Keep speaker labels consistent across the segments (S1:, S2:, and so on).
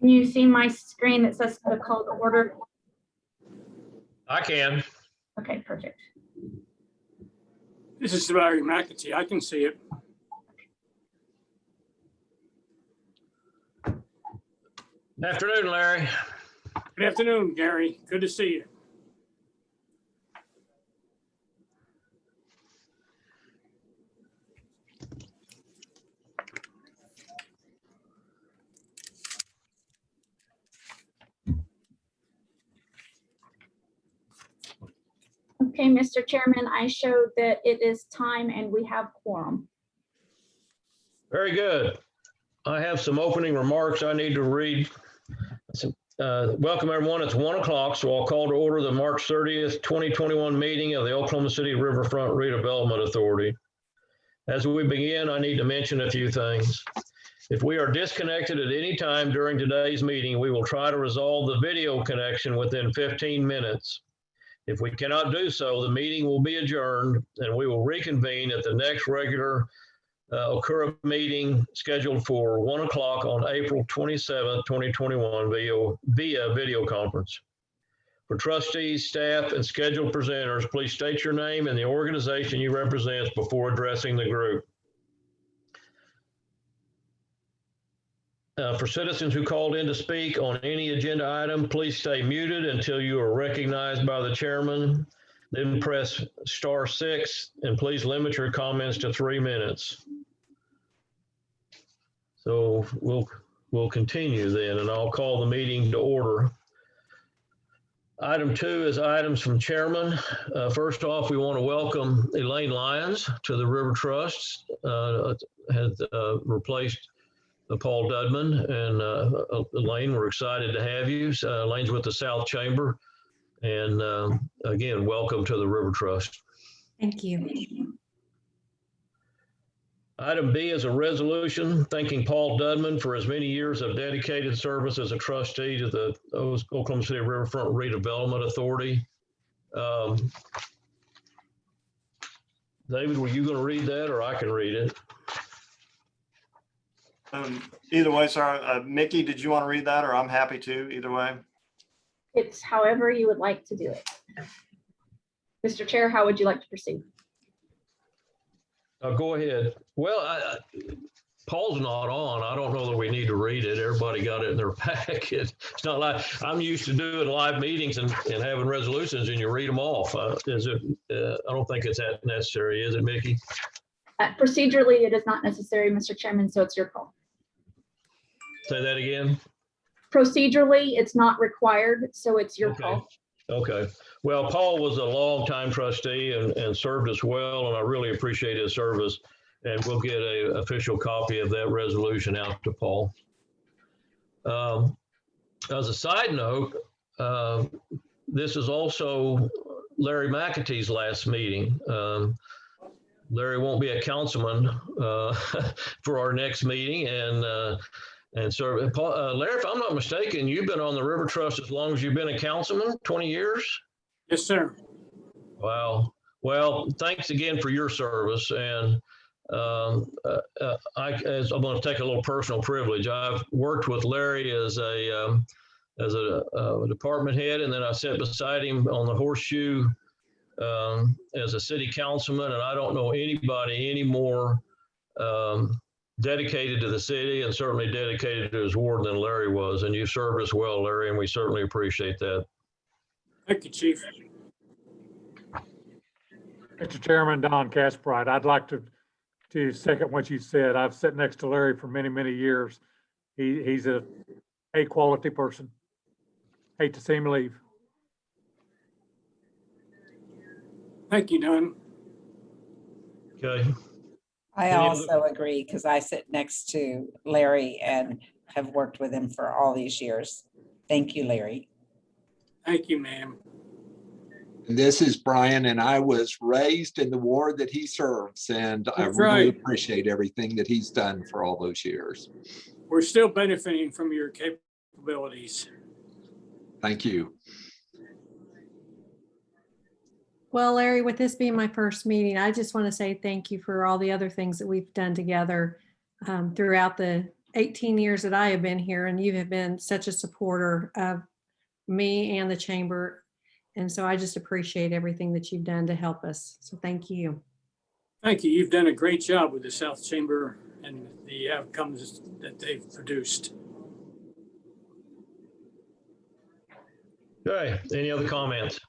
S1: Can you see my screen that says the call to order?
S2: I can.
S1: Okay, perfect.
S3: This is Larry McAtee. I can see it.
S2: Afternoon, Larry.
S3: Good afternoon, Gary. Good to see you.
S1: Okay, Mr. Chairman, I showed that it is time and we have quorum.
S2: Very good. I have some opening remarks I need to read. Welcome everyone. It's 1 o'clock, so I'll call to order the March 30th, 2021 meeting of the Oklahoma City Riverfront Redevelopment Authority. As we begin, I need to mention a few things. If we are disconnected at any time during today's meeting, we will try to resolve the video connection within 15 minutes. If we cannot do so, the meeting will be adjourned and we will reconvene at the next regular Okura meeting scheduled for 1 o'clock on April 27th, 2021 via video conference. For trustees, staff, and scheduled presenters, please state your name and the organization you represent before addressing the group. For citizens who called in to speak on any agenda item, please stay muted until you are recognized by the chairman. Then press *6 and please limit your comments to 3 minutes. So we'll continue then, and I'll call the meeting to order. Item 2 is items from chairman. First off, we want to welcome Elaine Lyons to the River Trust. Has replaced Paul Dudman, and Elaine, we're excited to have you. Elaine's with the South Chamber, and again, welcome to the River Trust.
S4: Thank you.
S2: Item B is a resolution thanking Paul Dudman for his many years of dedicated service as a trustee to the Oklahoma City Riverfront Redevelopment Authority. David, were you going to read that, or I can read it?
S5: Either way, sir. Mickey, did you want to read that, or I'm happy to, either way?
S1: It's however you would like to do it. Mr. Chair, how would you like to proceed?
S2: Go ahead. Well, Paul's not on. I don't know that we need to read it. Everybody got it in their packet. It's not like I'm used to doing live meetings and having resolutions and you read them off. I don't think it's that necessary, is it, Mickey?
S1: Procedurally, it is not necessary, Mr. Chairman, so it's your call.
S2: Say that again.
S1: Procedurally, it's not required, so it's your call.
S2: Okay. Well, Paul was a longtime trustee and served us well, and I really appreciate his service. And we'll get an official copy of that resolution out to Paul. As a side note, this is also Larry McAtee's last meeting. Larry won't be a councilman for our next meeting, and so, Larry, if I'm not mistaken, you've been on the River Trust as long as you've been a councilman, 20 years?
S3: Yes, sir.
S2: Wow. Well, thanks again for your service. And I'm going to take a little personal privilege. I've worked with Larry as a department head, and then I sat beside him on the Horseshoe as a city councilman, and I don't know anybody any more dedicated to the city and certainly dedicated to his ward than Larry was. And you served us well, Larry, and we certainly appreciate that.
S3: Thank you, Chief.
S6: Mr. Chairman, Don Casprite, I'd like to second what you said. I've sat next to Larry for many, many years. He's a quality person. Hate to see him leave.
S3: Thank you, Don.
S2: Okay.
S4: I also agree, because I sit next to Larry and have worked with him for all these years. Thank you, Larry.
S3: Thank you, ma'am.
S7: This is Brian, and I was raised in the ward that he serves, and I really appreciate everything that he's done for all those years.
S3: We're still benefiting from your capabilities.
S7: Thank you.
S8: Well, Larry, with this being my first meeting, I just want to say thank you for all the other things that we've done together throughout the 18 years that I have been here, and you have been such a supporter of me and the chamber. And so I just appreciate everything that you've done to help us. So thank you.
S3: Thank you. You've done a great job with the South Chamber and the outcomes that they've produced.
S2: Okay, any other comments?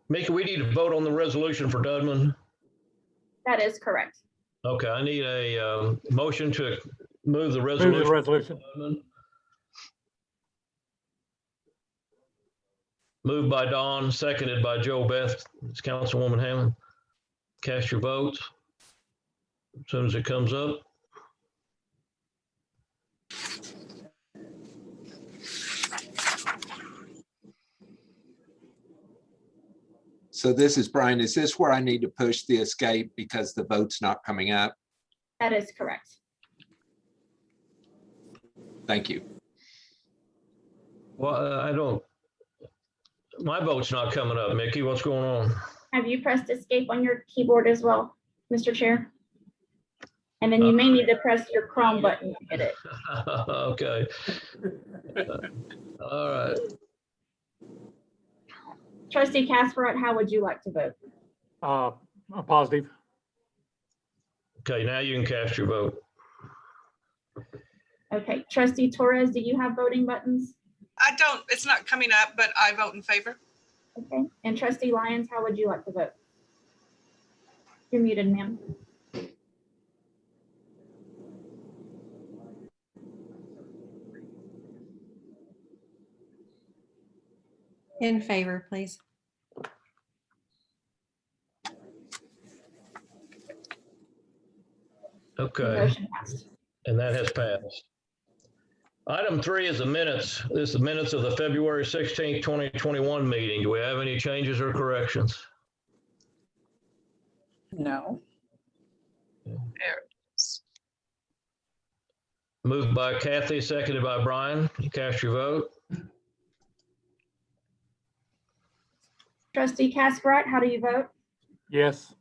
S2: Mika, we need to vote on the resolution for Dudman.
S1: That is correct.
S2: Okay, I need a motion to move the
S6: Move
S2: resolution.
S6: the resolution.
S2: Dudman. Moved by Dawn, seconded by Joe Beth. It's Councilwoman Hammond. Cast your votes as soon as it comes up.
S7: So this is Brian. Is this where I need to push the escape because the vote's not coming up?
S1: That is correct.
S7: Thank you.
S2: Well, I don't, my vote's not coming up. Mickey, what's going on?
S1: Have you pressed escape on your keyboard as well, Mr. Chair? And then you may need to press your Chrome button to get it.
S2: Okay. All right.
S1: Trustee Casperot, how would you like to vote?
S6: A positive.
S2: Okay, now you can cast your vote.
S1: Okay, Trustee Torres, do you have voting buttons?
S9: I don't, it's not coming up, but I vote in favor.
S1: Okay, and Trustee Lyons, how would you like to vote? You're muted, ma'am.
S8: In favor, please.
S1: The
S2: Okay,
S1: motion passed.
S2: and that has passed. Item 3 is the minutes. This is the minutes of the February 16th, 2021 meeting. Do we have any changes or corrections?
S4: No.
S9: There it is.
S2: Moved by Kathy, seconded by Brian. You cast your vote.
S1: Trustee Casperot, how do you vote?
S6: Yes.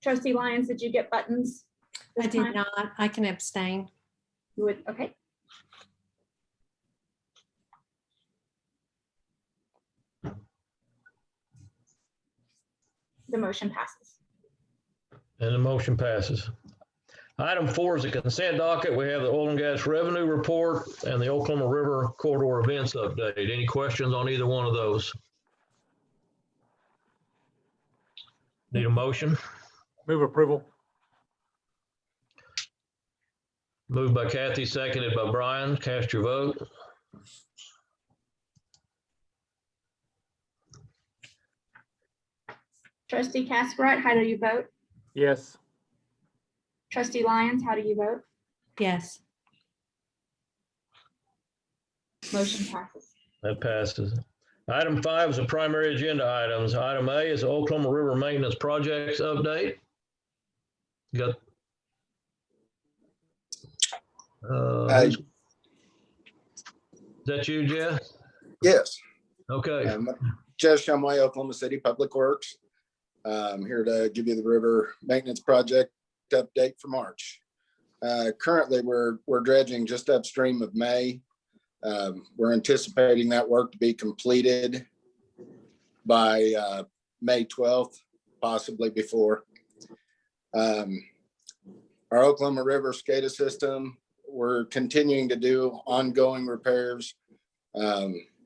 S1: Trustee Lyons, did you get buttons?
S8: I
S1: this
S8: did
S1: time?
S8: not. I can abstain.
S1: You would, okay. The motion passes.
S2: And the motion passes. Item 4 is a consent docket. We have the oil and gas revenue report and the Oklahoma River corridor events update. Any questions on either one of those? Need a motion?
S6: Move approval.
S2: Moved by Kathy, seconded by Brian. Cast your vote.
S1: Trustee Casperot, how do you vote?
S6: Yes.
S1: Trustee Lyons, how do you vote?
S8: Yes.
S1: Motion passes.
S2: That passes. Item 5 is the primary agenda items. Item A is the Oklahoma River Maintenance Projects update. Got. Is that you, Jeff?
S10: Yes.
S2: Okay.
S10: Jeff Shumway, Oklahoma City Public Works. I'm here to give you the river maintenance project update for March. Currently, we're dredging just upstream of May. We're anticipating that work to be completed by May 12th, possibly before. Our Oklahoma River SCADA system, we're continuing to do ongoing repairs,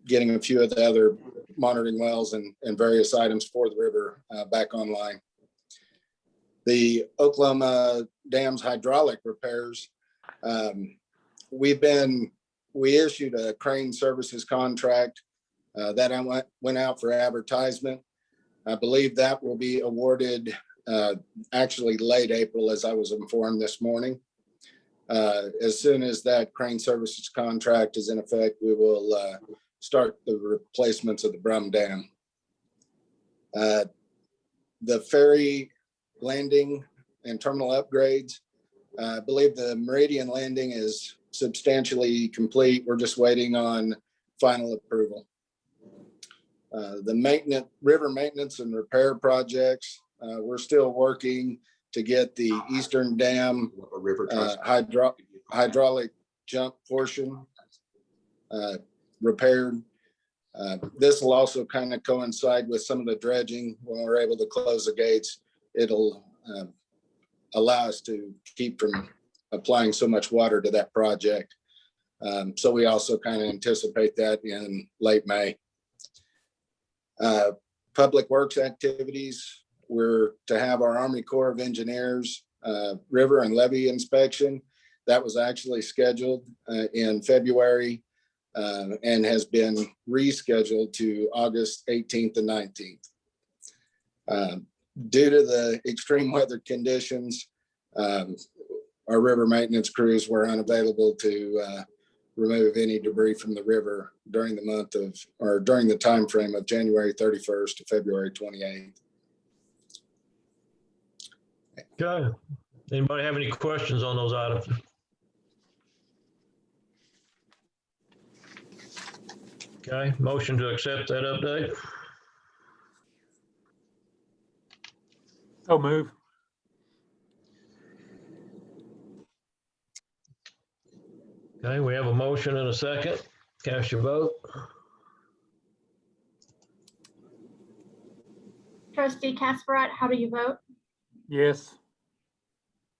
S10: getting a few of the other monitoring wells and various items for the river back online. The Oklahoma Dam's hydraulic repairs, we issued a crane services contract that went out for advertisement. I believe that will be awarded actually late April, as I was informed this morning. As soon as that crane services contract is in effect, we will start the replacements of the Brum Dam. The ferry landing and terminal upgrades, I believe the Meridian landing is substantially complete. We're just waiting on final approval. The river maintenance and repair projects, we're still working to get the Eastern Dam hydraulic jump portion repaired. This will also kind of coincide with some of the dredging. When we're able to close the gates, it'll allow us to keep from applying so much water to that project. So we also kind of anticipate that in late May. Public works activities, we're to have our Army Corps of Engineers river and levee inspection. That was actually scheduled in February and has been rescheduled to August 18th and 19th. Due to the extreme weather conditions, our river maintenance crews were unavailable to remove any debris from the river during the month of, or during the time frame of January 31st to February 28th.
S2: Okay. Anybody have any questions on those items? Okay, motion to accept that update.
S6: So move.
S2: Okay, we have a motion and a second. Cast your vote.
S1: Trustee Casparat, how do you vote?
S6: Yes.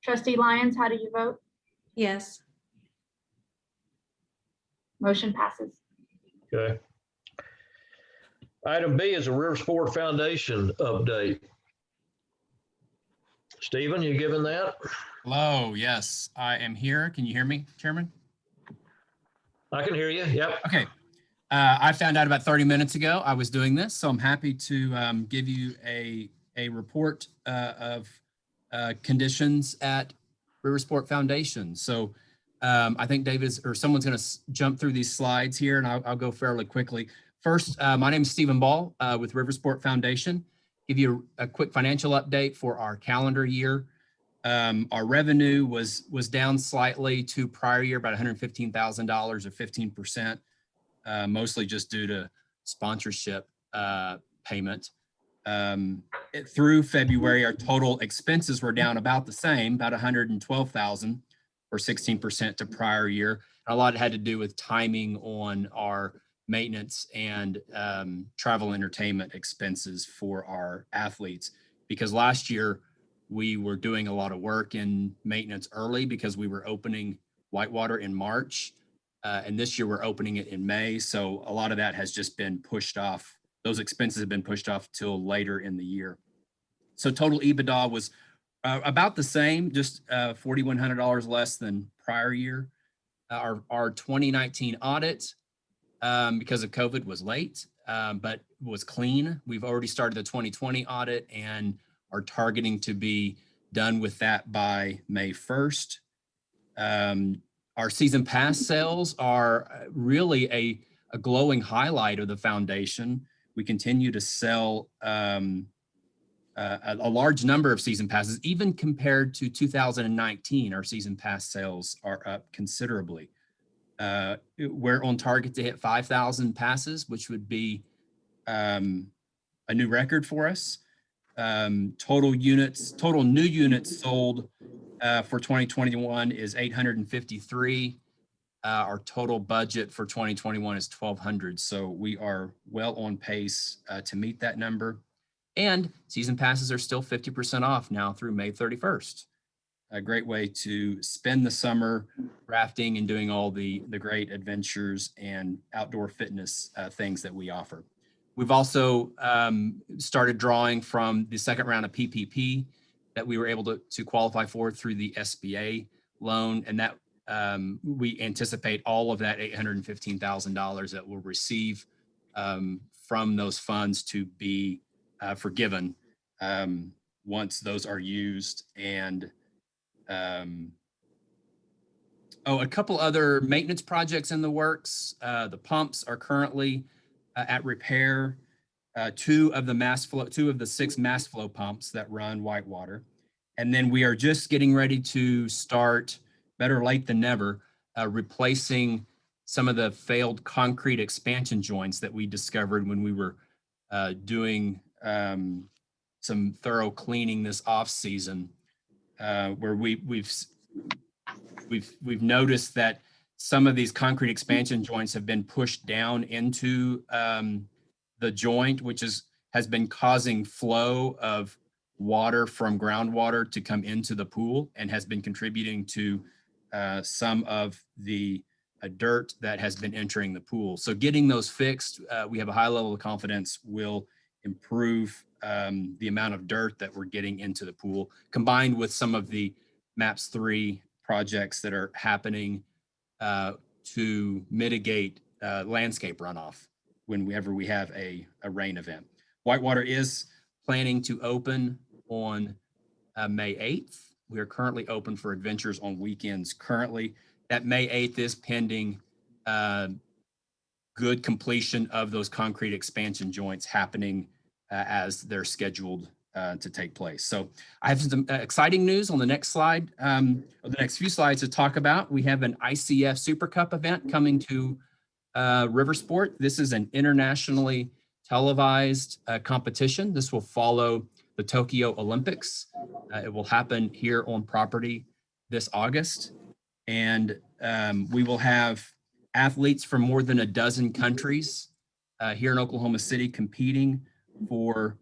S1: Trustee Lyons, how do you vote?
S8: Yes.
S1: Motion passes.
S2: Okay. Item B is a Riversport Foundation update. Stephen, you given that?
S11: Hello, yes, I am here. Can you hear me, Chairman?
S2: I can hear you. Yep.
S11: Okay. I found out about 30 minutes ago I was doing this, so I'm happy to give you a report of conditions at Riversport Foundation. So I think David or someone's going to jump through these slides here, and I'll go fairly quickly. First, my name is Stephen Ball with Riversport Foundation. Give you a quick financial update for our calendar year. Our revenue was down slightly to prior year, about $115,000 or 15%, mostly just due to sponsorship payment. Through February, our total expenses were down about the same, about $112,000 or 16% to prior year. A lot had to do with timing on our maintenance and travel entertainment expenses for our athletes, because last year we were doing a lot of work in maintenance early because we were opening Whitewater in March, and this year we're opening it in May. So a lot of that has just been pushed off. Those expenses have been pushed off till later in the year. So total EBITDA was about the same, just $4,100 less than prior year. Our 2019 audit, because of COVID, was late, but was clean. We've already started the 2020 audit and are targeting to be done with that by May 1st. Our season pass sales are really a glowing highlight of the foundation. We continue to sell a large number of season passes. Even compared to 2019, our season pass sales are up considerably. We're on target to hit 5,000 passes, which would be a new record for us. Total new units sold for 2021 is 853. Our total budget for 2021 is 1,200. So we are well on pace to meet that number. And season passes are still 50% off now through May 31st. A great way to spend the summer rafting and doing all the great adventures and outdoor fitness things that we offer. We've also started drawing from the second round of PPP that we were able to qualify for through the SBA loan, and that we anticipate all of that $815,000 that we'll receive from those funds to be forgiven once those are used. And a couple other maintenance projects in the works. The pumps are currently at repair. Two of the 6 mass flow pumps that run Whitewater. And then we are just getting ready to start, better late than never, replacing some of the failed concrete expansion joints that we discovered when we were doing some thorough cleaning this off season, where we've noticed that some of these concrete expansion joints have been pushed down into the joint, which has been causing flow of water from groundwater to come into the pool and has been contributing to some of the dirt that has been entering the pool. So getting those fixed, we have a high level of confidence will improve the amount of dirt that we're getting into the pool, combined with some of the MAPS 3 projects that are happening to mitigate landscape runoff whenever we have a rain event. Whitewater is planning to open on May 8th. We are currently open for adventures on weekends currently. That May 8th is pending good completion of those concrete expansion joints happening as they're scheduled to take place. So I have some exciting news on the next slide, or the next few slides to talk about. We have an ICF Super Cup event coming to Riversport. This is an internationally televised competition. This will follow the Tokyo Olympics. It will happen here on property this August. And we will have athletes from more than a dozen countries here in Oklahoma City competing for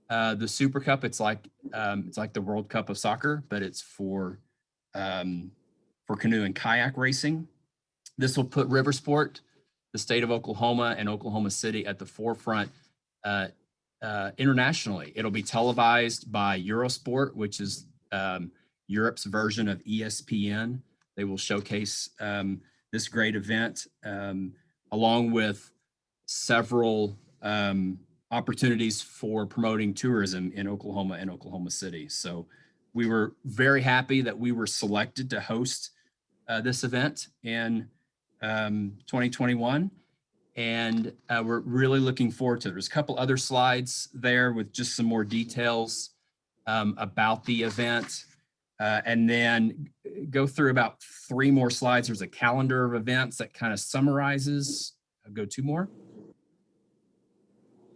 S11: the Super Cup. It's like the World Cup of soccer, but it's for canoe and kayak racing. This will put Riversport, the state of Oklahoma, and Oklahoma City at the forefront internationally. It'll be televised by Eurosport, which is Europe's version of ESPN. They will showcase this great event along with several opportunities for promoting tourism in Oklahoma and Oklahoma City. So we were very happy that we were selected to host this event in 2021. And we're really looking forward to it. There's a couple other slides there with just some more details about the event. And then go through about 3 more slides. There's a calendar of events that kind of summarizes. I'll go 2 more.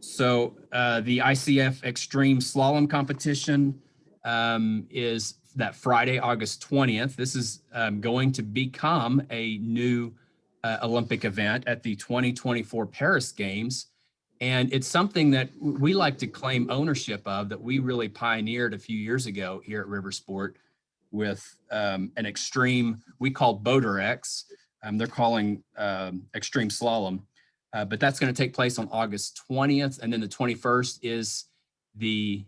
S11: So the ICF Extreme Slalom Competition is that Friday, August 20th. This is going to become a new Olympic event at the 2024 Paris Games. And it's something that we like to claim ownership of, that we really pioneered a few years ago here at Riversport with an extreme, we call Boater X. They're calling extreme slalom, but that's going to take place on August 20th. And then the 21st is the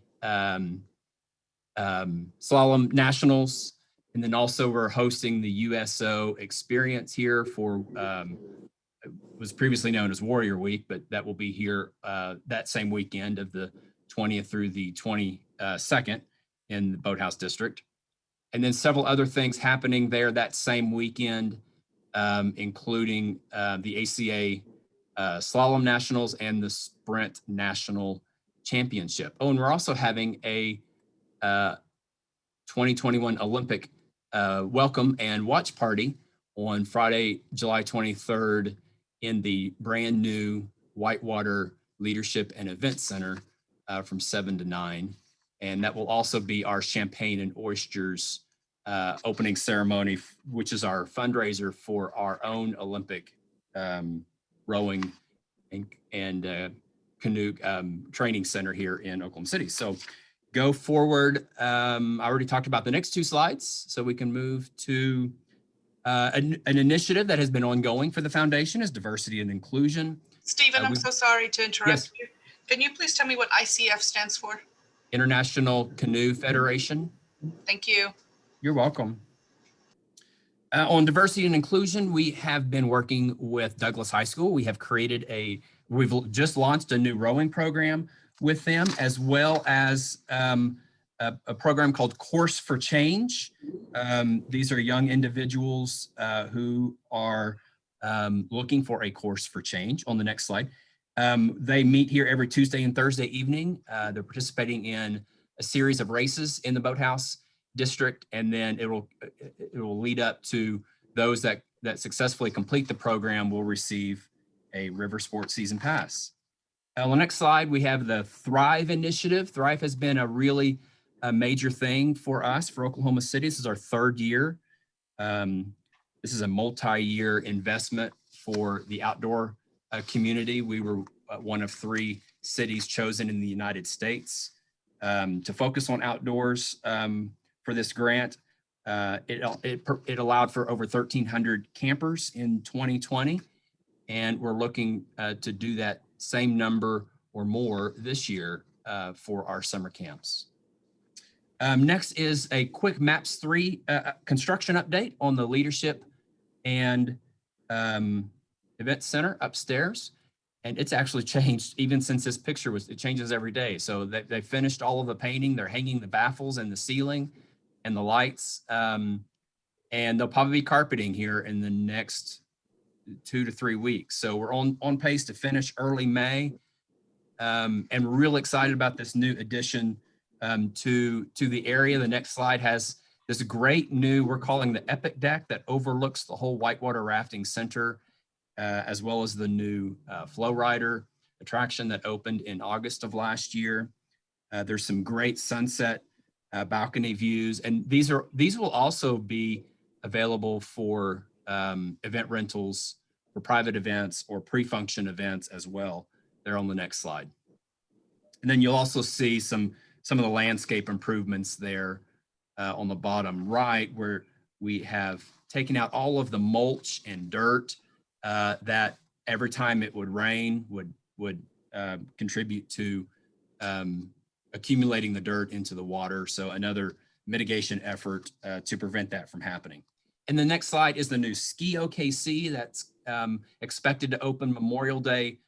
S11: Slalom Nationals. And then also we're hosting the USO experience here for, was previously known as Warrior Week, but that will be here that same weekend of the 20th through the 22nd in the Boathouse District. And then several other things happening there that same weekend, including the ACA Slalom Nationals and the Sprint National Championship. Oh, and we're also having a 2021 Olympic welcome and watch party on Friday, July 23rd in the brand new Whitewater Leadership and Event Center from 7 to 9. And that will also be our Champagne and Oysters opening ceremony, which is our fundraiser for our own Olympic rowing and canoe training center here in Oklahoma City. So go forward. I already talked about the next 2 slides, so we can move to an initiative that has been ongoing for the foundation is diversity and inclusion.
S9: Stephen, I'm so sorry to interrupt
S11: Yes.
S9: you. Can you please tell me what ICF stands for?
S11: International Canoe Federation.
S9: Thank you.
S11: You're welcome. On diversity and inclusion, we have been working with Douglas High School. We have created we've just launched a new rowing program with them, as well as a program called Course for Change. These are young individuals who are looking for a course for change. On the next slide. They meet here every Tuesday and Thursday evening. They're participating in a series of races in the Boathouse District, and then it will lead up to those that successfully complete the program will receive a Riversport season pass. On the next slide, we have the Thrive initiative. Thrive has been a really major thing for us, for Oklahoma City. This is our 3rd year. This is a multi-year investment for the outdoor community. We were one of 3 cities chosen in the United States to focus on outdoors for this grant. It allowed for over 1,300 campers in 2020, and we're looking to do that same number or more this year for our summer camps. Next is a quick MAPS 3 construction update on the Leadership and Event Center upstairs. And it's actually changed even since this picture it changes every day. So they finished all of the painting. They're hanging the baffles and the ceiling and the lights. And they'll probably be carpeting here in the next 2 to 3 weeks. So we're on pace to finish early May. And we're real excited about this new addition to the area. The next slide has this great new, we're calling the Epic Deck, that overlooks the whole Whitewater Rafting Center, as well as the new Flow Rider attraction that opened in August of last year. There's some great sunset balcony views, and these will also be available for event rentals for private events or pre-function events as well. They're on the next slide. And then you'll also see some of the landscape improvements there on the bottom right, where we have taken out all of the mulch and dirt that every time it would rain would contribute to accumulating the dirt into the water. So another mitigation effort to prevent that from happening. And the next slide is the new cityofokc that's expected to open Memorial Day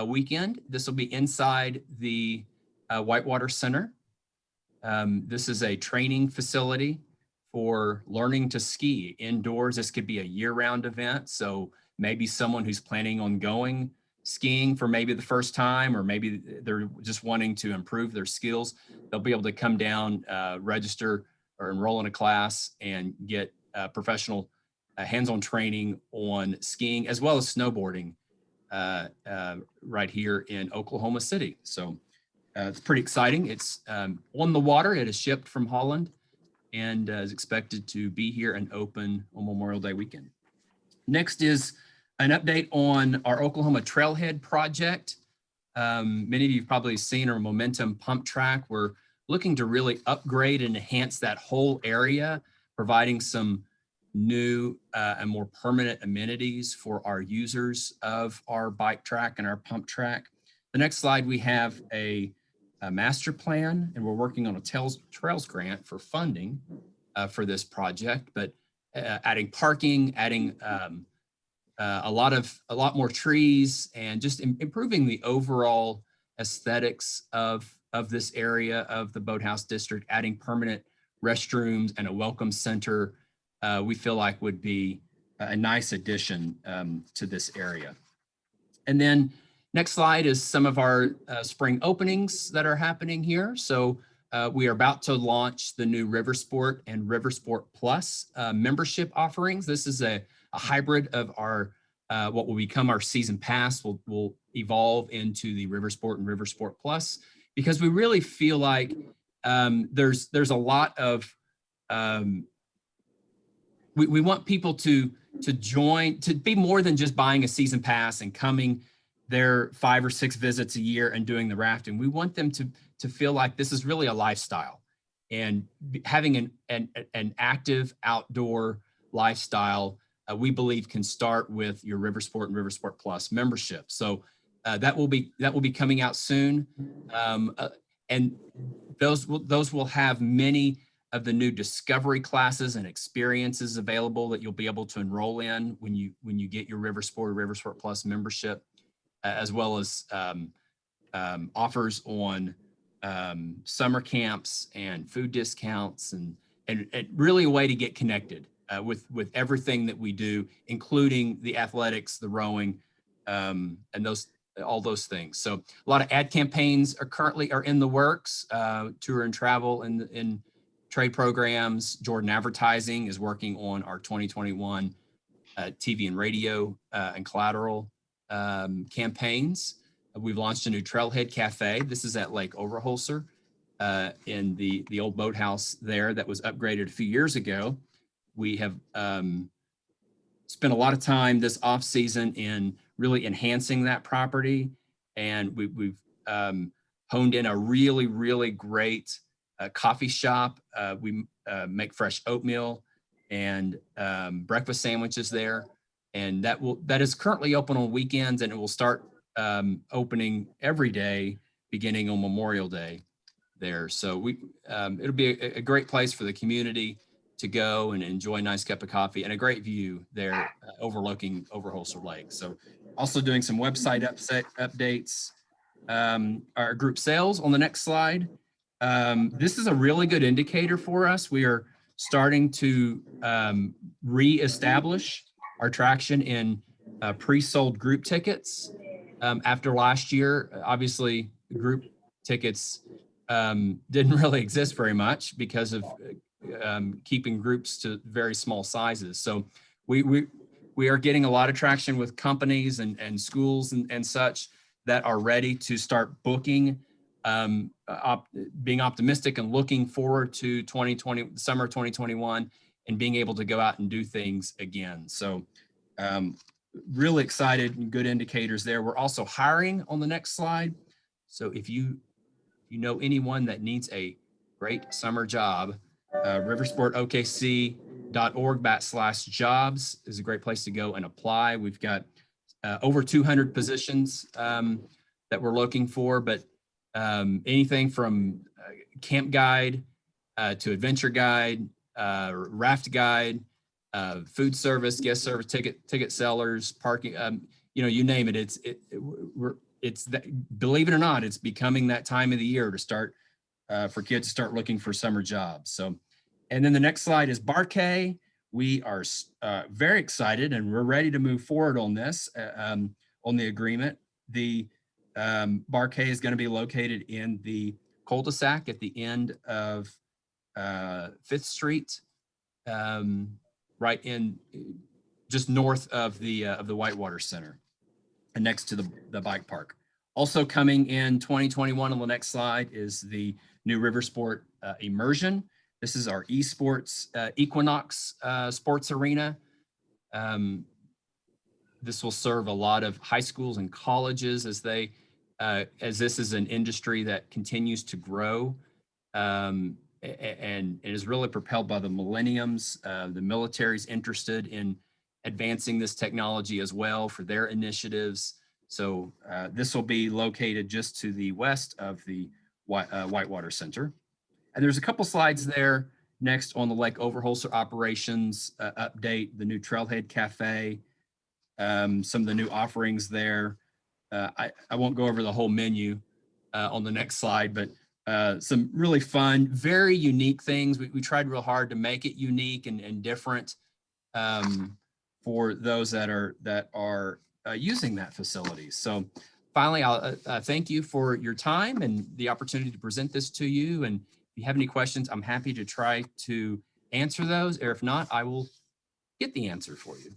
S11: weekend. This will be inside the Whitewater Center. This is a training facility for learning to ski indoors. This could be a year-round event. So maybe someone who's planning on going skiing for maybe the first time, or maybe they're just wanting to improve their skills, they'll be able to come down, register or enroll in a class and get professional hands-on training on skiing as well as snowboarding right here in Oklahoma City. So it's pretty exciting. It's on the water. It is shipped from Holland and is expected to be here and open on Memorial Day weekend. Next is an update on our Oklahoma Trailhead project. Many of you have probably seen our Momentum pump track. We're looking to really upgrade and enhance that whole area, providing some new and more permanent amenities for our users of our bike track and our pump track. The next slide, we have a master plan, and we're working on a trails grant for funding for this project, but adding parking, adding a lot more trees, and just improving the overall aesthetics of this area of the Boathouse District, adding permanent restrooms and a welcome center, we feel like would be a nice addition to this area. And then next slide is some of our spring openings that are happening here. So we are about to launch the new Riversport and Riversport Plus membership offerings. This is a hybrid of our what will become our season pass will evolve into the Riversport and Riversport Plus, because we really feel like there's a lot of we want people to join, to be more than just buying a season pass and coming there 5 or 6 visits a year and doing the rafting. We want them to feel like this is really a lifestyle, and having an active outdoor lifestyle, we believe can start with your Riversport and Riversport Plus membership. So that will be coming out soon, and those will have many of the new discovery classes and experiences available that you'll be able to enroll in when you get your Riversport or Riversport Plus membership, as well as offers on summer camps and food discounts, and really a way to get connected with everything that we do, including the athletics, the rowing, and all those things. So a lot of ad campaigns are in the works, tour and travel in trade programs. Jordan Advertising is working on our 2021 TV and radio and collateral campaigns. We've launched a new Trailhead Cafe. This is at Lake Overholser in the old boathouse there that was upgraded a few years ago. We have spent a lot of time this off season in really enhancing that property, and we've honed in a really great coffee shop. We make fresh oatmeal and breakfast sandwiches there, and that is currently open on weekends, and it will start opening every day beginning on Memorial Day there. So it'll be a great place for the community to go and enjoy a nice cup of coffee and a great view there overlooking Overholser Lake. So also doing some website updates. Our group sales on the next slide. This is a really good indicator for us. We are starting to reestablish our traction in pre-sold group tickets. After last year, obviously group tickets didn't really exist very much because of keeping groups to very small sizes. So we are getting a lot of traction with companies and schools and such that are ready to start booking, being optimistic and looking forward to summer 2021 and being able to go out and do things again. So really excited and good indicators there. We're also hiring on the next slide. So if you know anyone that needs a great summer job, riversportokc.org/jobs is a great place to go and apply. We've got over 200 positions that we're looking for, but anything from camp guide to adventure guide, raft guide, food service, guest service, ticket sellers, parking, you name it. Believe it or not, it's becoming that time of the year to start for kids to start looking for summer jobs. So, and then the next slide is Barquet. We are very excited and we're ready to move forward on this, on the agreement. The Barquet is going to be located in the cul-de-sac at the end of 5th Street, right in just north of the Whitewater Center and next to the bike park. Also coming in 2021 on the next slide is the new Riversport Immersion. This is our esports Equinox sports arena. This will serve a lot of high schools and colleges as this is an industry that continues to grow and is really propelled by the millenniums. The military's interested in advancing this technology as well for their initiatives. So this will be located just to the west of the Whitewater Center. And there's a couple slides there next on the Lake Overholser operations update, the new Trailhead Cafe, some of the new offerings there. I won't go over the whole menu on the next slide, but some really fun, very unique things. We tried real hard to make it unique and different for those that are using that facility. So finally, I'll thank you for your time and the opportunity to present this to you. And if you have any questions, I'm happy to try to answer those, or if not, I will get the answer for you.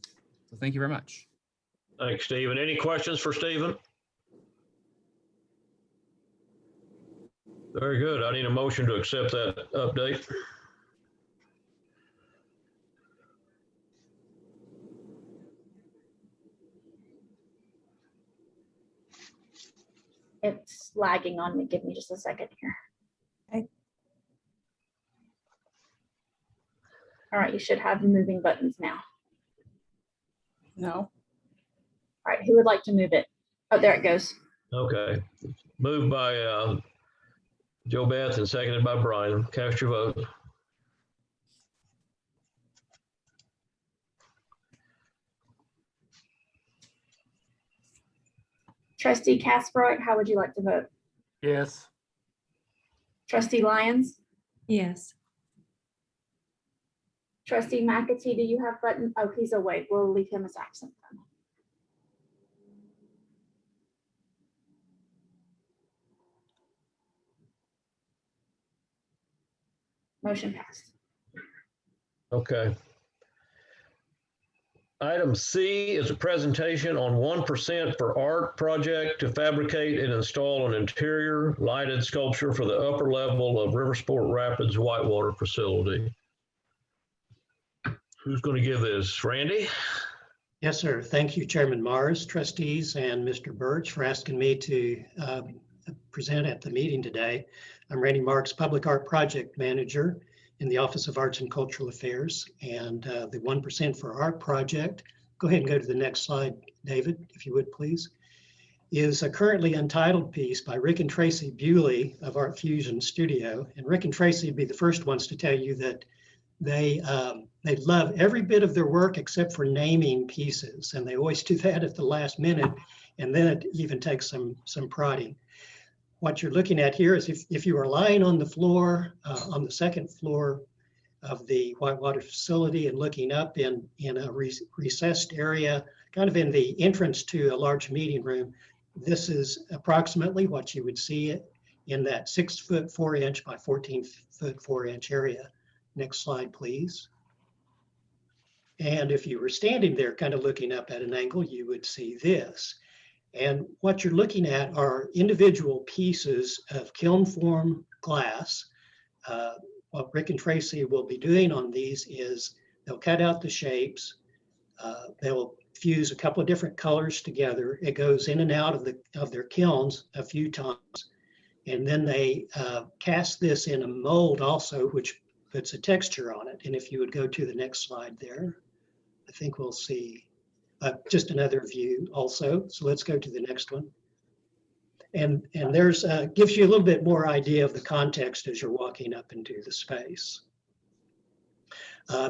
S11: So thank you very much.
S2: Thanks, Stephen. Any questions for Stephen? Very good. I need a motion to accept that update.
S1: It's lagging on me. Give me just a second here.
S4: Okay.
S1: All right, you should have moving buttons now.
S4: No.
S1: All right, who would like to move it? Oh, there it goes.
S2: Okay. Moved by Joe Beth and seconded by Brian. Cast your vote.
S1: Trustee Casper, how would you like to vote?
S6: Yes.
S1: Trustee Lyons?
S8: Yes.
S1: Trustee McAtee, do you have button? Oh, he's away. We'll leave him as absent then. Motion passed.
S2: Okay. Item C is a presentation on 1% for art project to fabricate and install an interior lighted sculpture for the upper level of Riversport Rapids Whitewater facility. Who's going to give this? Randy?
S12: Yes, sir. Thank you, Chairman Mars, trustees, and Mr. Birch for asking me to present at the meeting today. I'm Randy Marks, Public Art Project Manager in the Office of Arts and Cultural Affairs, and the 1% for Art project, go ahead and go to the next slide, David, if you would please, is a currently untitled piece by Rick and Tracy Bewley of Art Fusion Studio. And Rick and Tracy would be the first ones to tell you that they love every bit of their work except for naming pieces, and they always do that at the last minute, and then it even takes some prodding. What you're looking at here is if you are lying on the floor, on the second floor of the Whitewater facility and looking up in a recessed area, kind of in the entrance to a large meeting room, this is approximately what you would see in that 6 foot 4 inch by 14 foot 4 inch area. Next slide, please. And if you were standing there kind of looking up at an angle, you would see this. And what you're looking at are individual pieces of kiln form glass. What Rick and Tracy will be doing on these is they'll cut out the shapes. They'll fuse a couple of different colors together. It goes in and out of their kilns a few times. And then they cast this in a mold also, which puts a texture on it. And if you would go to the next slide there, I think we'll see just another view also. So let's go to the next one. And there's gives you a little bit more idea of the context as you're walking up into the space.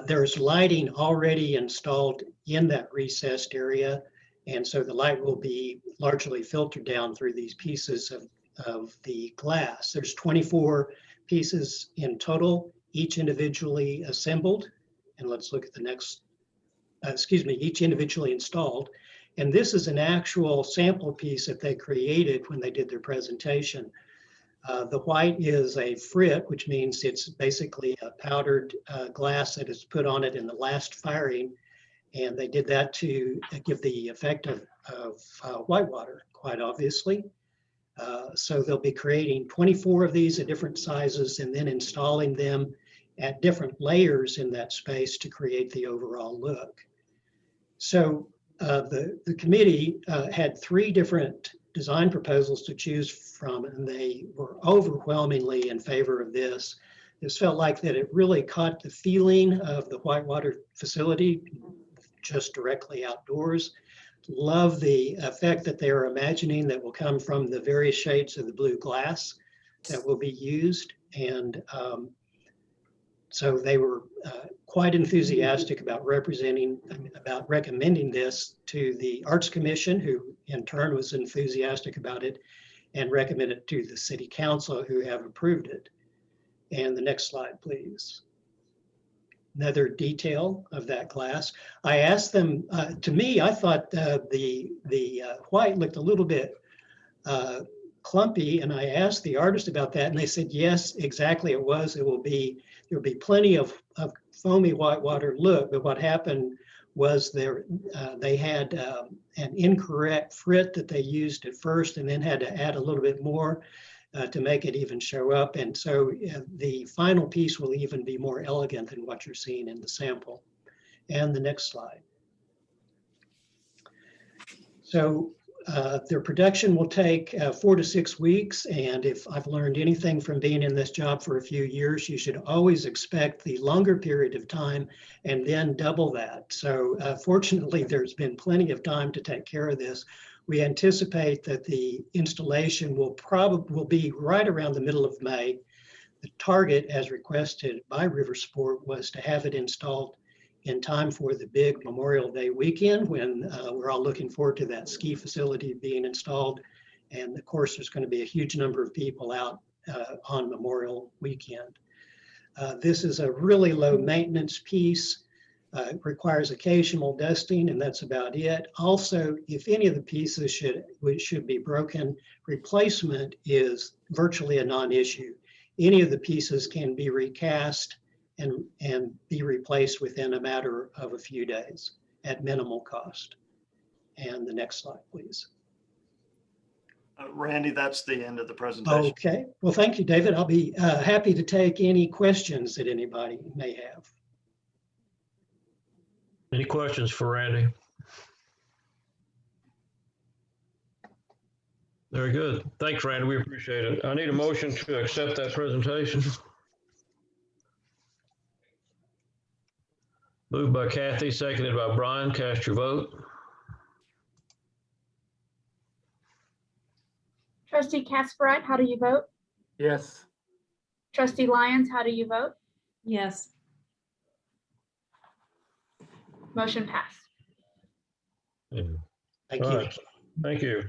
S12: There's lighting already installed in that recessed area. And so the light will be largely filtered down through these pieces of the glass. There's 24 pieces in total, each individually assembled. And let's look at the next, each individually installed. And this is an actual sample piece that they created when they did their presentation. The white is a frit, which means it's basically a powdered glass that is put on it in the last firing. And they did that to give the effect of whitewater, quite obviously. So they'll be creating 24 of these at different sizes and then installing them at different layers in that space to create the overall look. So the committee had 3 different design proposals to choose from, and they were overwhelmingly in favor of this. This felt like that it really caught the feeling of the Whitewater facility just directly outdoors. Love the effect that they are imagining that will come from the various shades of the blue glass that will be used. And so they were quite enthusiastic about recommending this to the Arts Commission, who in turn was enthusiastic about it, and recommended it to the City Council, who have approved it. And the next slide, please. Another detail of that glass. I asked them, to me, I thought the white looked a little bit clumpy, and I asked the artist about that, and they said, yes, exactly it was. There'll be plenty of foamy whitewater look, but what happened was they had an incorrect frit that they used at first and then had to add a little bit more to make it even show up. And so the final piece will even be more elegant than what you're seeing in the sample. And the next slide. So their production will take 4 to 6 weeks. And if I've learned anything from being in this job for a few years, you should always expect the longer period of time and then double that. So fortunately, there's been plenty of time to take care of this. We anticipate that the installation will be right around the middle of May. The target, as requested by Riversport, was to have it installed in time for the big Memorial Day weekend, when we're all looking forward to that ski facility being installed. And of course, there's going to be a huge number of people out on Memorial weekend. This is a really low maintenance piece. It requires occasional dusting, and that's about it. Also, if any of the pieces should be broken, replacement is virtually a non-issue. Any of the pieces can be recast and be replaced within a matter of a few days. at minimal cost. And the next slide, please.
S5: Randy, that's the end of the presentation.
S12: Okay, well, thank you, David. I'll be happy to take any questions that anybody may have.
S2: Any questions for Randy? Very good. Thanks, Randy. We appreciate it. I need a motion to accept that presentation. Moved by Kathy, seconded by Brian. Cast your vote.
S1: Trustee Casperite, how do you vote?
S6: Yes.
S1: Trustee Lyons, how do you vote?
S8: Yes.
S1: Motion passed.
S12: Thank
S2: All
S12: you.
S2: right. Thank you.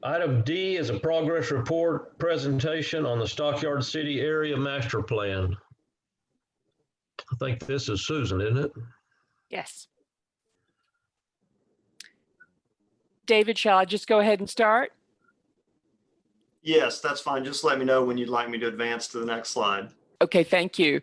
S2: Item D is a progress report presentation on the Stockyard City Area Master Plan. I think this is Susan, isn't it?
S13: Yes. David, shall I just go ahead and start?
S5: Yes, that's fine. Just let me know when you'd like me to advance to the next slide.
S13: Okay, thank you.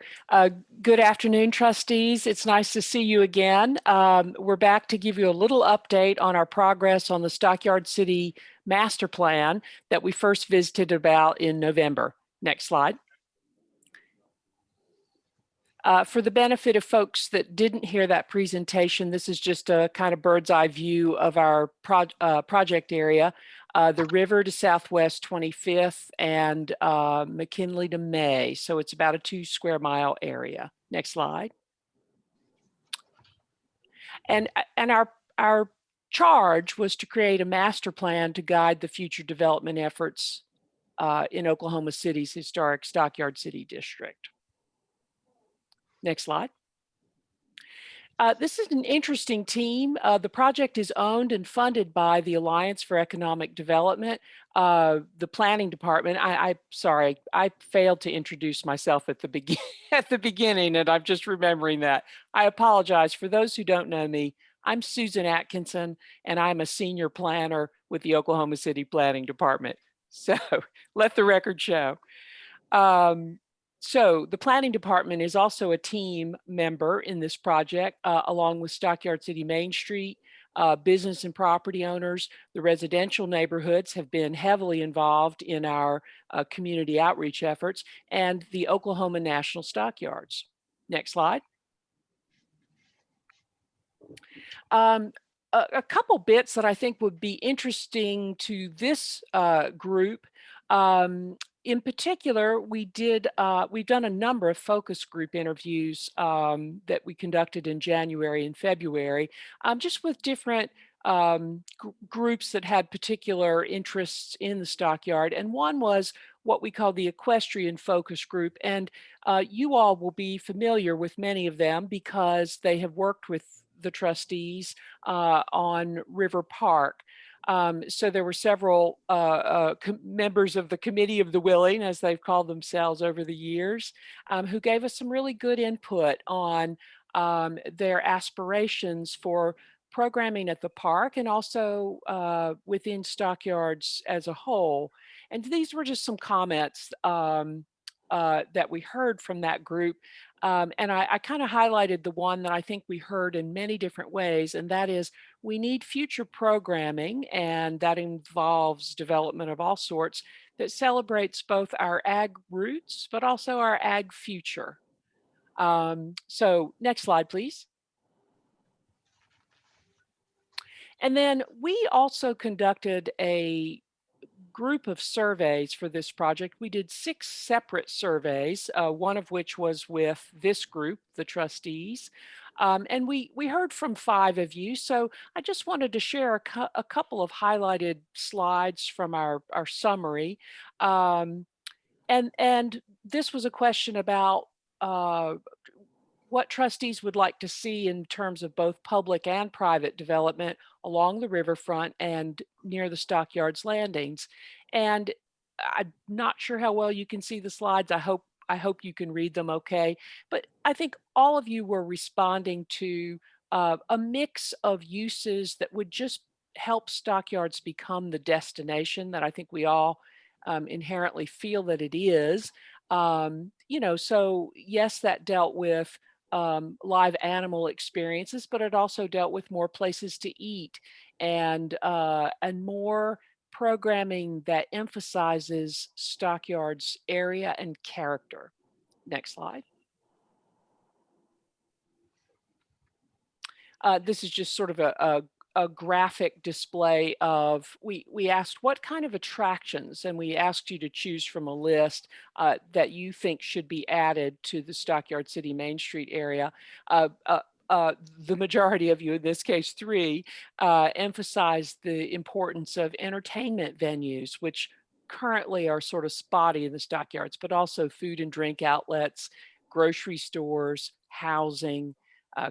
S13: Good afternoon, trustees. It's nice to see you again. We're back to give you a little update on our progress on the Stockyard City Master Plan that we first visited about in November. Next slide. For the benefit of folks that didn't hear that presentation, this is just a kind of bird's eye view of our project area. The river to Southwest 25th and McKinley to May. So it's about a 2 square mile area. Next slide. And our charge was to create a master plan to guide the future development efforts in Oklahoma City's historic Stockyard City District. Next slide. This is an interesting team. The project is owned and funded by the Alliance for Economic Development, the planning department. Sorry, I failed to introduce myself at the beginning, and I'm just remembering that. I apologize. For those who don't know me, I'm Susan Atkinson, and I'm a senior planner with the Oklahoma City Planning Department. So let the record show. So the planning department is also a team member in this project, along with Stockyard City Main Street, business and property owners. The residential neighborhoods have been heavily involved in our community outreach efforts, and the Oklahoma National Stockyards. Next slide. A couple bits that I think would be interesting to this group. In particular, we've done a number of focus group interviews that we conducted in January and February, just with different groups that had particular interests in the stockyard. And one was what we call the equestrian focus group. And you all will be familiar with many of them because they have worked with the trustees on River Park. So there were several members of the Committee of the Willing, as they've called themselves over the years, who gave us some really good input on their aspirations for programming at the park and also within stockyards as a whole. And these were just some comments that we heard from that group. And I kind of highlighted the one that I think we heard in many different ways, and that is we need future programming, and that involves development of all sorts that celebrates both our ag roots, but also our ag future. So next slide, please. And then we also conducted a group of surveys for this project. We did 6 separate surveys, one of which was with this group, the trustees. And we heard from 5 of you. So I just wanted to share a couple of highlighted slides from our summary. And this was a question about what trustees would like to see in terms of both public and private development along the riverfront and near the stockyards landings. And I'm not sure how well you can see the slides. I hope you can read them okay. But I think all of you were responding to a mix of uses that would just help stockyards become the destination that I think we all inherently feel that it is. You know, so yes, that dealt with live animal experiences, but it also dealt with more places to eat and more programming that emphasizes Stockyards area and character. Next slide. This is just sort of a graphic display of, we asked what kind of attractions, and we asked you to choose from a list that you think should be added to the Stockyard City Main Street area. The majority of you, in this case 3, emphasized the importance of entertainment venues, which currently are sort of spotty in the Stockyards, but also food and drink outlets, grocery stores, housing,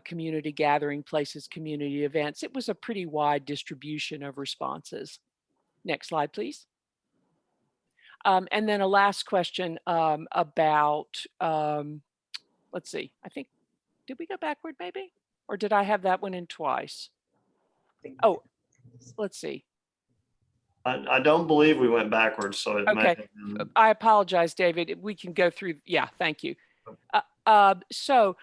S13: community gathering places, community events. It was a pretty wide distribution of responses. Next slide, please. And then a last question about, let's see, I think, did we go backward maybe? Or did I have that one in twice? Oh, let's see.
S5: I don't believe we went backwards, so it might
S13: Okay,
S5: have been.
S13: I apologize, David. We can go through, yeah, thank you. So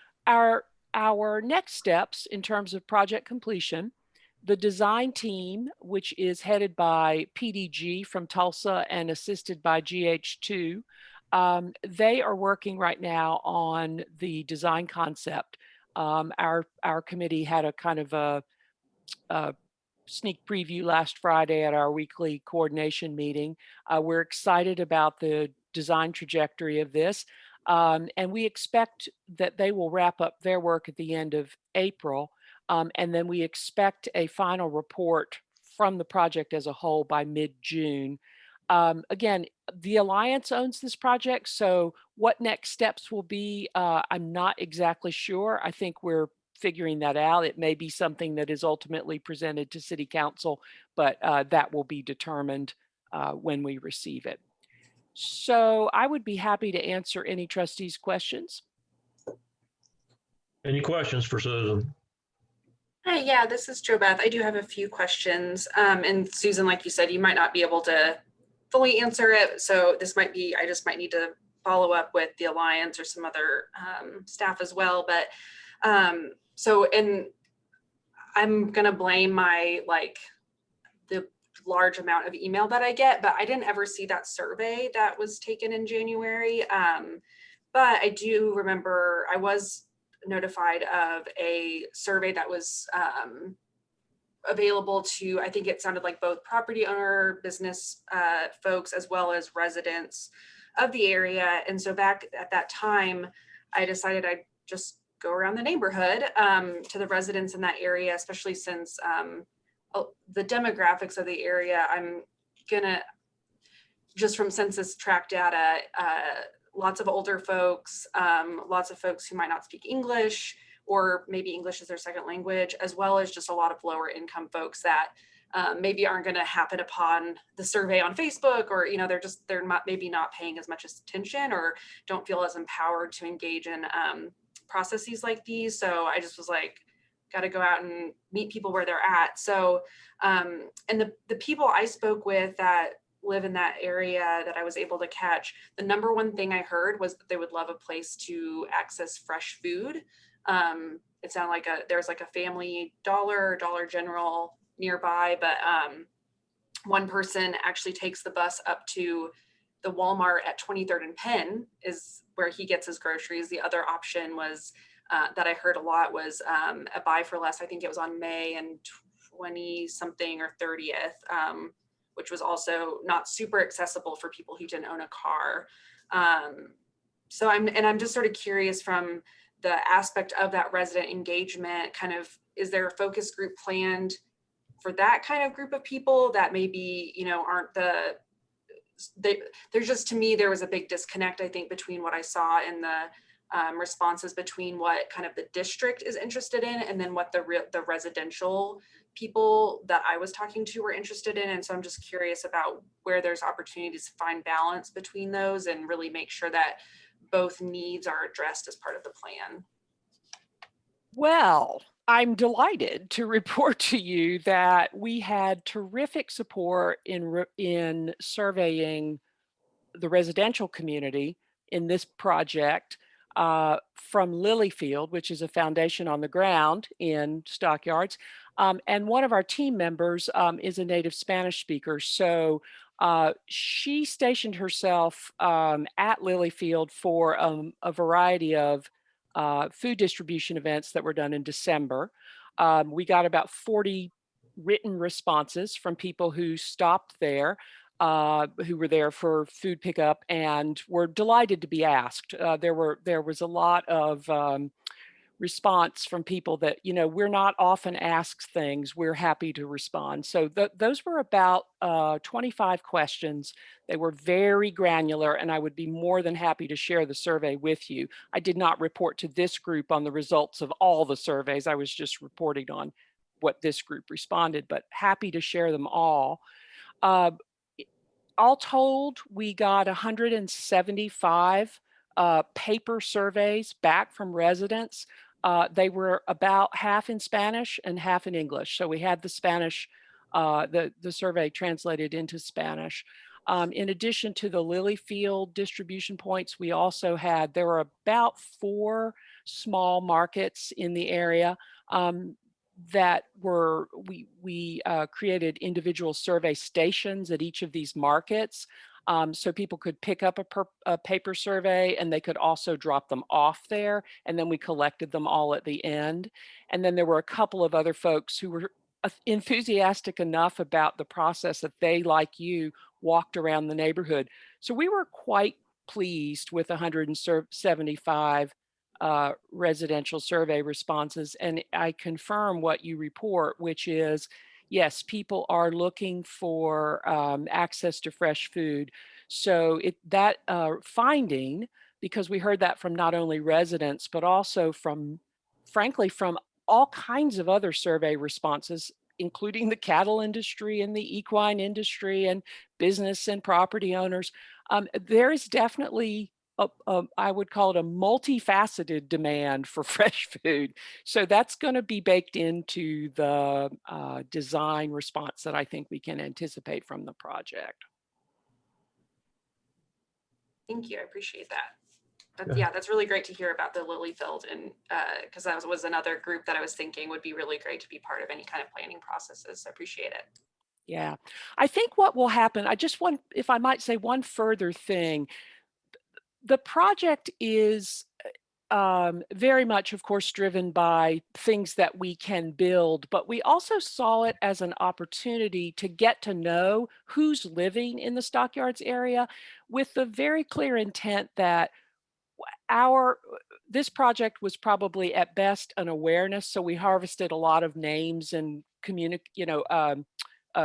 S13: our next steps in terms of project completion, the design team, which is headed by PDG from Tulsa and assisted by GH2, they are working right now on the design concept. Our committee had a kind of a sneak preview last Friday at our weekly coordination meeting. We're excited about the design trajectory of this. And we expect that they will wrap up their work at the end of April. And then we expect a final report from the project as a whole by mid-June. Again, the Alliance owns this project, so what next steps will be, I'm not exactly sure. I think we're figuring that out. It may be something that is ultimately presented to City Council, but that will be determined when we receive it. So I would be happy to answer any trustees' questions.
S2: Any questions for Susan?
S14: Hi, yeah, this is Jo Beth. I do have a few questions. And Susan, like you said, you might not be able to fully answer it. So this might be, I just might need to follow up with the Alliance or some other staff as well. But and I'm gonna blame my, the large amount of email that I get, but I didn't ever see that survey that was taken in January. But I do remember I was notified of a survey that was available to, I think it sounded like both property owner, business folks, as well as residents of the area. And so back at that time, I decided I'd just go around the neighborhood to the residents in that area, especially since the demographics of the area, I'm gonna, just from census tract data, lots of older folks, lots of folks who might not speak English, or maybe English is their second language, as well as just a lot of lower income folks that maybe aren't gonna happen upon the survey on Facebook, or they're not, maybe not paying as much attention or don't feel as empowered to engage in processes like these. So I just was like, got to go out and meet people where they're at. So, and the people I spoke with that live in that area that I was able to catch, the number one thing I heard was that they would love a place to access fresh food. It sounded like there's like a Family Dollar, Dollar General nearby, but one person actually takes the bus up to the Walmart at 23rd and Penn is where he gets his groceries. The other option was that I heard a lot was a buy for less. I think it was on May and 20 something or 30th, which was also not super accessible for people who didn't own a car. So I'm just sort of curious from the aspect of that resident engagement, kind of, is there a focus group planned for that kind of group of people that maybe, aren't there's just, to me, there was a big disconnect, I think, between what I saw in the responses between what kind of the district is interested in and then what the residential people that I was talking to were interested in. And so I'm just curious about where there's opportunities to find balance between those and really make sure that both needs are addressed as part of the plan.
S13: Well, I'm delighted to report to you that we had terrific support in surveying the residential community in this project. from Lilyfield, which is a foundation on the ground in Stockyards. And one of our team members is a native Spanish speaker. So she stationed herself at Lilyfield for a variety of food distribution events that were done in December. We got about 40 written responses from people who stopped there, who were there for food pickup and were delighted to be asked. There was a lot of response from people that, you know, we're not often asked things, we're happy to respond. So those were about 25 questions. They were very granular, and I would be more than happy to share the survey with you. I did not report to this group on the results of all the surveys. I was just reporting on what this group responded, but happy to share them all. All told, we got 175 paper surveys back from residents. They were about half in Spanish and half in English. So we had the Spanish, the survey translated into Spanish. In addition to the Lilyfield distribution points, we also had, there were about 4 small markets in the area that were, we created individual survey stations at each of these markets. So people could pick up a paper survey and they could also drop them off there. And then we collected them all at the end. And then there were a couple of other folks who were enthusiastic enough about the process that they, like you, walked around the neighborhood. So we were quite pleased with 175 residential survey responses. And I confirm what you report, which is, yes, people are looking for access to fresh food. So that finding, because we heard that from not only residents, but also from, frankly, from all kinds of other survey responses, including the cattle industry and the equine industry and business and property owners. There is definitely I would call it a multifaceted demand for fresh food. So that's going to be baked into the design response that I think we can anticipate from the project.
S14: Thank you. I appreciate that. Yeah, that's really great to hear about the Lilyfield, and because that was another group that I was thinking would be really great to be part of any kind of planning processes. So I appreciate it.
S13: Yeah, I think what will happen, I just want, if I might say one further thing, the project is very much, of course, driven by things that we can build, but we also saw it as an opportunity to get to know who's living in the Stockyards area with the very clear intent that this project was probably at best an awareness. So we harvested a lot of names and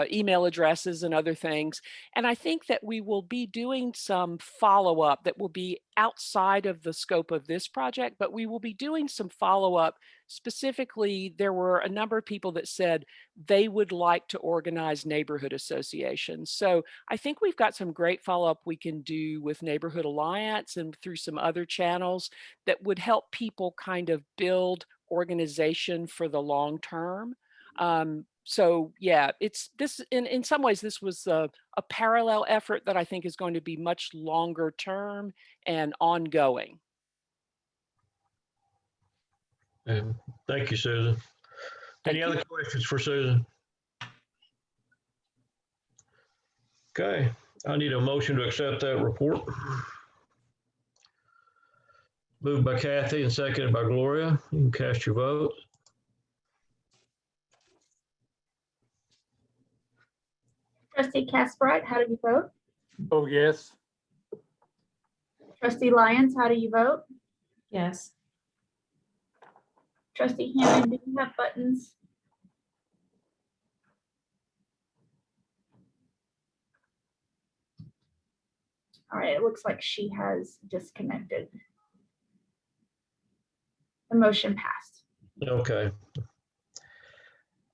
S13: email addresses and other things. And I think that we will be doing some follow-up that will be outside of the scope of this project, but we will be doing some follow-up. Specifically, there were a number of people that said they would like to organize neighborhood associations. So I think we've got some great follow-up we can do with Neighborhood Alliance and through some other channels that would help people kind of build organization for the long term. So yeah, it's this in some ways, this was a parallel effort that I think is going to be much longer term and ongoing.
S2: Thank you, Susan. Any other questions for Susan? Okay, I need a motion to accept that report. Moved by Kathy and seconded by Gloria. You can cast your vote.
S1: Trustee Casbright, how do you vote?
S6: Oh, yes.
S1: Trustee Lyons, how do you vote?
S8: Yes.
S1: Trustee Hammond, do you have buttons? All right, it looks like she has disconnected. The motion passed.
S2: Okay.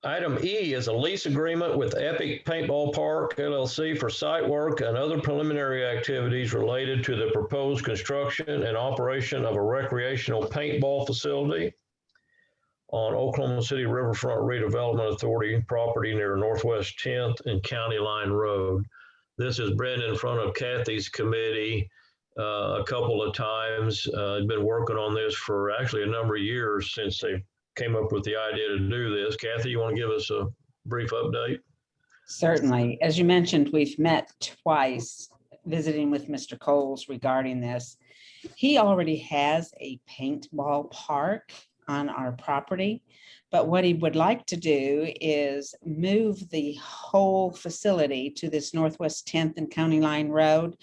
S2: Item E is a lease agreement with Epic Paintball Park LLC for site work and other preliminary activities related to the proposed construction and operation of a recreational paintball facility on Oklahoma City Riverfront Redevelopment Authority property near Northwest 10th and County Line Road. This has been in front of Kathy's committee a couple of times. I've been working on this for actually a number of years since they came up with the idea to do this. Kathy, you want to give us a brief update?
S4: Certainly. As you mentioned, we've met twice visiting with Mr. Coles regarding this. He already has a paintball park on our property, but what he would like to do is move the whole facility to this Northwest 10th and County Line Road,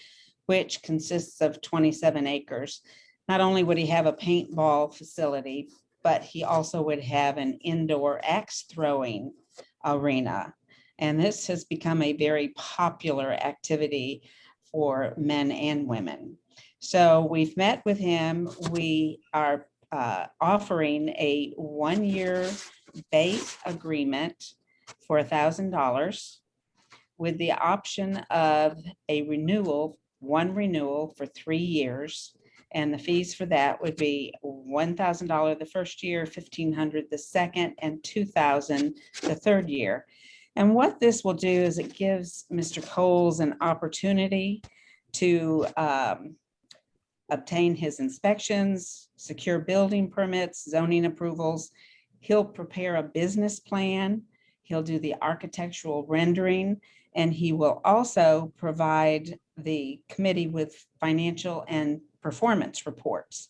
S4: which consists of 27 acres. Not only would he have a paintball facility, but he also would have an indoor axe throwing arena. And this has become a very popular activity for men and women. So we've met with him. We are offering a 1-year base agreement for $1,000 with the option of a renewal, one renewal for 3 years. And the fees for that would be $1,000 the first year, $1,500 the second, and $2,000 the third year. And what this will do is it gives Mr. Coles an opportunity to obtain his inspections, secure building permits, zoning approvals. He'll prepare a business plan. He'll do the architectural rendering, and he will also provide the committee with financial and performance reports.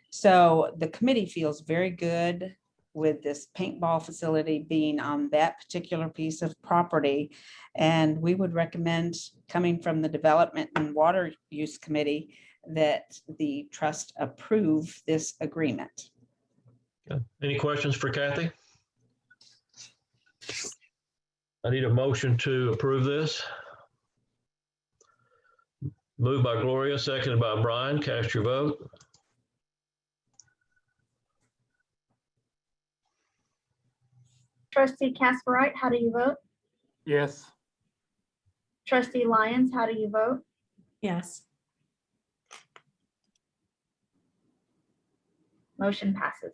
S4: So the committee feels very good with this paintball facility being on that particular piece of property. And we would recommend, coming from the Development and Water Use Committee, that the trust approve this agreement.
S2: Okay. Any questions for Kathy? I need a motion to approve this. Moved by Gloria, seconded by Brian. Cast your vote.
S1: Trustee Casperite, how do you vote?
S6: Yes.
S1: Trustee Lyons, how do you vote?
S8: Yes.
S1: Motion passes.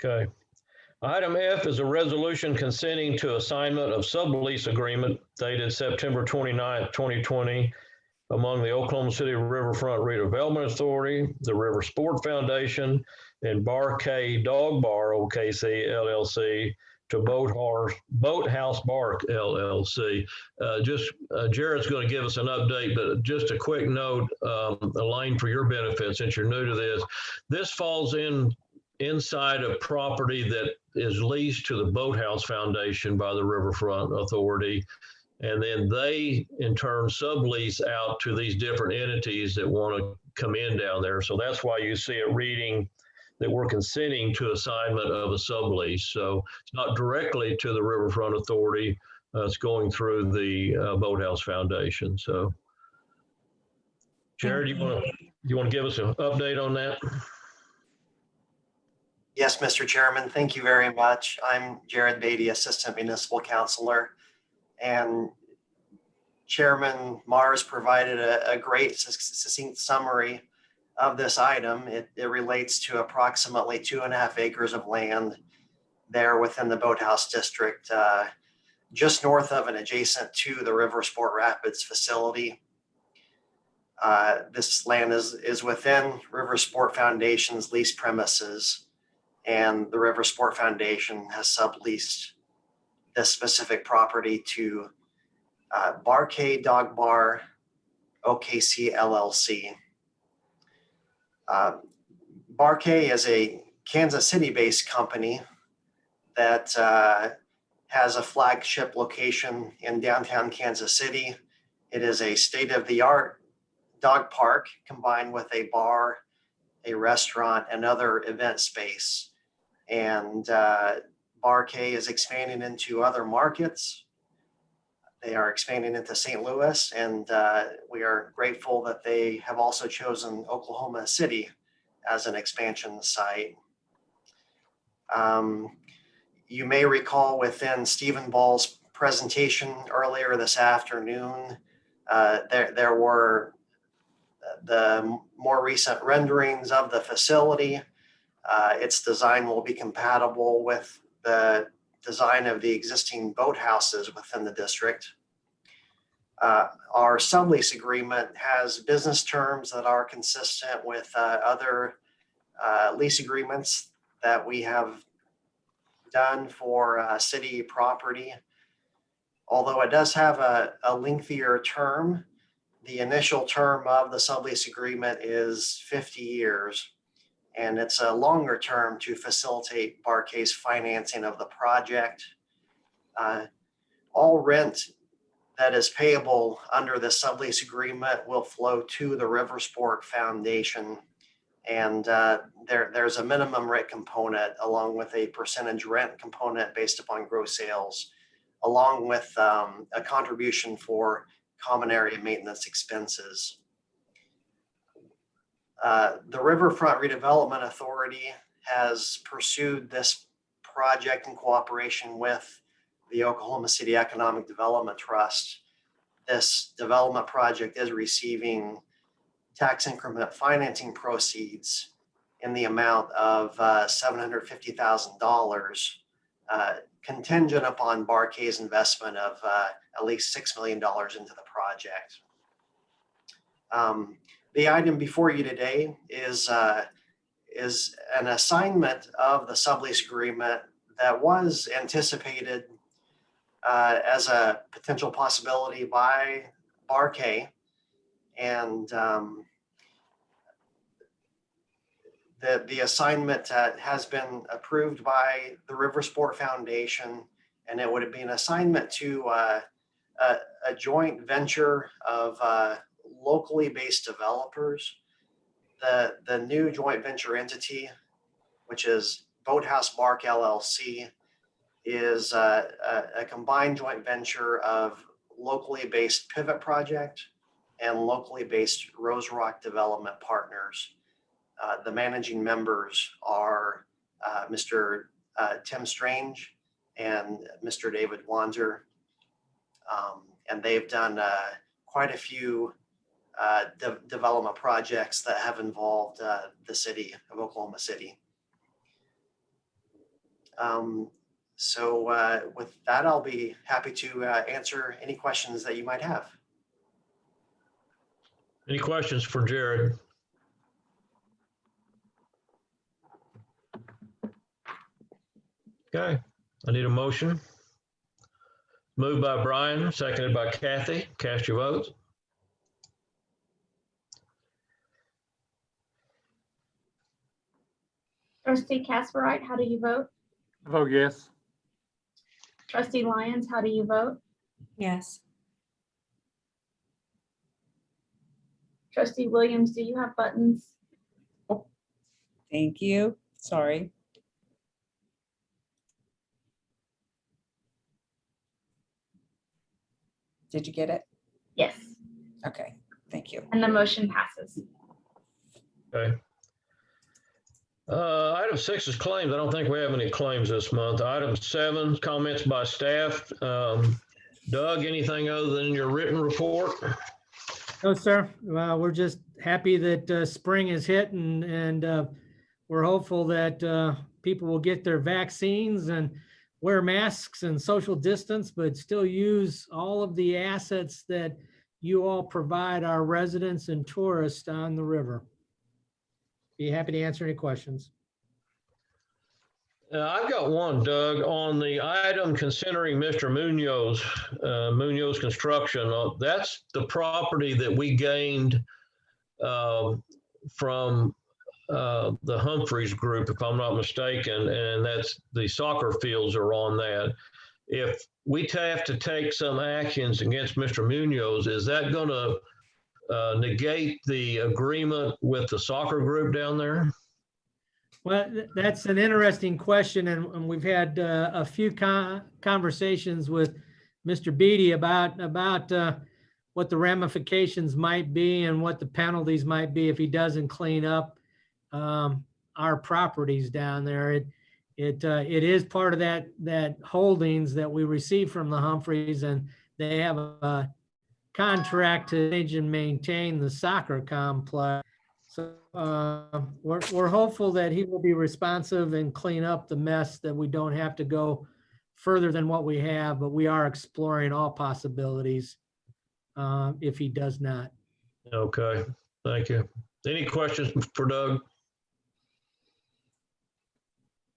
S2: Okay. Item F is a resolution consenting to assignment of sublease agreement dated September 29th, 2020 among the Oklahoma City Riverfront Redevelopment Authority, the River Sport Foundation, and Bar K Dog Bar OKC LLC to Boathouse Bark LLC. Jared's going to give us an update, but just a quick note, Elaine, for your benefit, since you're new to this. This falls inside a property that is leased to the Boathouse Foundation by the Riverfront Authority. And then they, in turn, sublease out to these different entities that want to come in down there. So that's why you see it reading that we're consenting to assignment of a sublease. So it's not directly to the Riverfront Authority. It's going through the Boathouse Foundation. So, Jared, you want to give us an update on that?
S5: Yes, Mr. Chairman, thank you very much. I'm Jared Beatty, Assistant Municipal Councilor, and Chairman Mars provided a great succinct summary of this item. It relates to approximately 2.5 acres of land there within the Boathouse District, just north of and adjacent to the River Sport Rapids facility. This land is within River Sport Foundation's leased premises, and the River Sport Foundation has subleased this specific property to Bar K Dog Bar OKC LLC. Bar K is a Kansas City-based company that has a flagship location in downtown Kansas City. It is a state-of-the-art dog park combined with a bar, a restaurant, and other event space. And Bar K is expanding into other markets. They are expanding into St. Louis, and we are grateful that they have also chosen Oklahoma City as an expansion site. You may recall within Stephen Ball's presentation earlier this afternoon, there were the more recent renderings of the facility. Its design will be compatible with the design of the existing boathouses within the district. Our sublease agreement has business terms that are consistent with other lease agreements that we have done for city property. Although it does have a lengthier term, the initial term of the sublease agreement is 50 years. And it's a longer term to facilitate Barkay's financing of the project. All rent that is payable under the sublease agreement will flow to the Riversport Foundation. And there's a minimum rent component along with a percentage rent component based upon gross sales, along with a contribution for common area maintenance expenses. The Riverfront Redevelopment Authority has pursued this project in cooperation with the Oklahoma City Economic Development Trust. This development project is receiving tax increment financing proceeds in the amount of $750,000, contingent upon Barkay's investment of at least $6 million into the project. The item before you today is an assignment of the sublease agreement that was anticipated as a potential possibility by Barkay. And the assignment has been approved by the Riversport Foundation, and it would be an assignment to a joint venture of locally based developers. The new joint venture entity, which is Boathouse Bark LLC, is a combined joint venture of locally based Pivot Project and locally based Rose Rock Development Partners. The managing members are Mr. Tim Strange and Mr. David Wanzer. And they've done quite a few development projects that have involved the city of Oklahoma City. So with that, I'll be happy to answer any questions that you might have.
S2: Any questions for Jared? Okay, I need a motion. Moved by Brian, seconded by Kathy. Cast your votes.
S1: Trustee Casperite, how do you vote?
S6: I vote yes.
S1: Trustee Lyons, how do you vote?
S8: Yes.
S1: Trustee Williams, do you have buttons?
S4: Thank you. Sorry. Did you get it?
S1: Yes,
S4: Okay, thank you.
S1: and the motion passes.
S2: Okay. Item 6 is claims. I don't think we have any claims this month. Item 7, comments by staff. Doug, anything other than your written report?
S15: No, sir. Well, we're just happy that spring is hit and we're hopeful that people will get their vaccines and wear masks and social distance, but still use all of the assets that you all provide our residents and tourists on the river. Be happy to answer any questions.
S2: I've got one, Doug, on the item considering Mr. Munoz Construction. That's the property that we gained from the Humphreys Group, if I'm not mistaken, and that's the soccer fields are on that. If we have to take some actions against Mr. Munoz, is that going to negate the agreement with the soccer group down there?
S15: Well, that's an interesting question, and we've had a few conversations with Mr. Beatty about what the ramifications might be and what the penalties might be if he doesn't clean up our properties down there. It is part of that holdings that we received from the Humphreys, and they have a contract to manage and maintain the soccer complex. So we're hopeful that he will be responsive and clean up the mess, that we don't have to go further than what we have, but we are exploring all possibilities. if he does not.
S2: Okay, thank you. Any questions for Doug?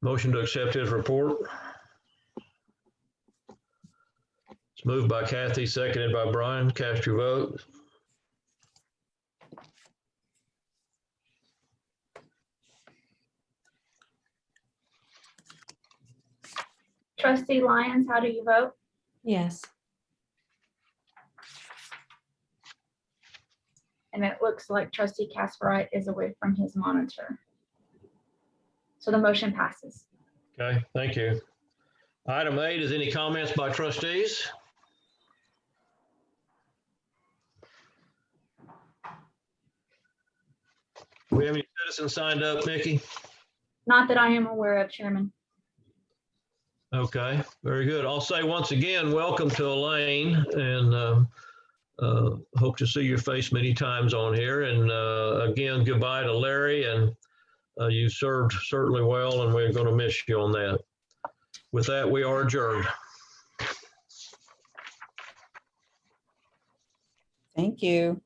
S2: Motion to accept his report. It's moved by Kathy, seconded by Brian. Cast your vote.
S1: Trustee Lyons, how do you vote?
S8: Yes.
S1: And it looks like trustee Casperite is away from his monitor. So the motion passes.
S2: Okay, thank you. Item 8 is any comments by trustees? Do we have any citizens signed up, Nikki?
S1: Not that I am aware of, Chairman.
S2: Okay, very good. I'll say once again, welcome to Elaine, and hope to see your face many times on here. And again, goodbye to Larry, and you served certainly well, and we're going to miss you on that. With that, we are adjourned.
S4: Thank you.